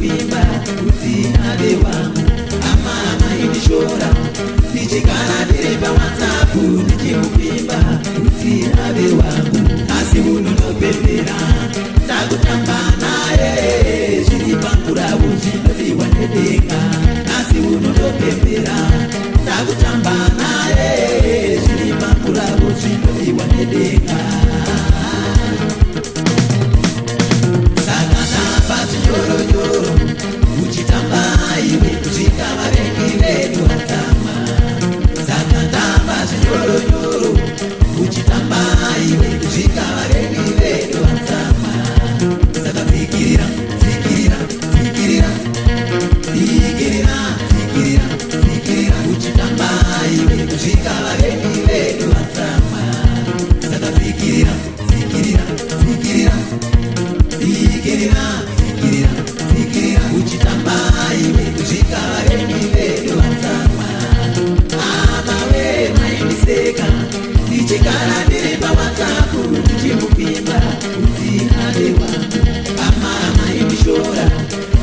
ndichimupimba kuti ave wangu. Amama indishora ndichigara ndiri paWhatsApp ndichimupimba kuti ave wangu. Asi unondopembera ndakutamba naye zviri panguravu zvinodiwa nedenga. Asi unondopembera ndakutamba naye zviri panguravu zvinodiwa nedenga. Saka tamba zvinyoronyoro uchitamba iwe kusvika vavengi vedu vatama. Saka tamba zvinyoronyoro uchitamba iwe kusvika vavengi vedu vatama. Saka tsikirira tsikirira tsikirira tsikirira tsikirira tsikirira uchitamba iwe kusvika vavengi vedu vatama. Saka tsikirira tsikirira tsikirira tsikirira tsikirira tsikirira uchitamba iwe kusvika vavengi vedu vatama. Amawe maindiseka ndichigara ndiri paWhatsApp ndichimupimba kuti ave wangu. Amama indishora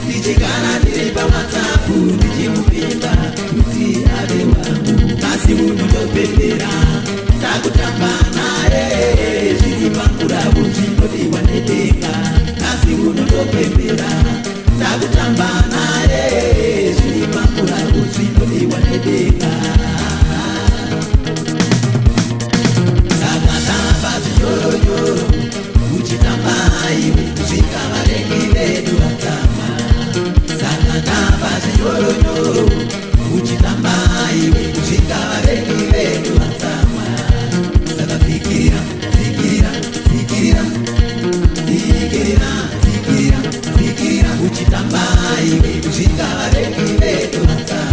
ndichigara ndiri paWhatsApp ndichimupimba kuti ave wangu. Asi unondopembera ndakutamba naye zviri panguravu zvinodiwa nedenga. Asi unondopembera ndakutamba naye zviri panguravu zvinodiwa nedenga. Saka tamba zvinyoronyoro uchitamba iwe kusvika vavengi vedu vatama. Saka tamba zvinyoronyoro uchitamba iwe kusvika vavengi vedu vatama. Saka tsikirira tsikirira tsikirira tsikirira tsikirira tsikirira uchitamba iwe kusvika vavengi vedu vatama.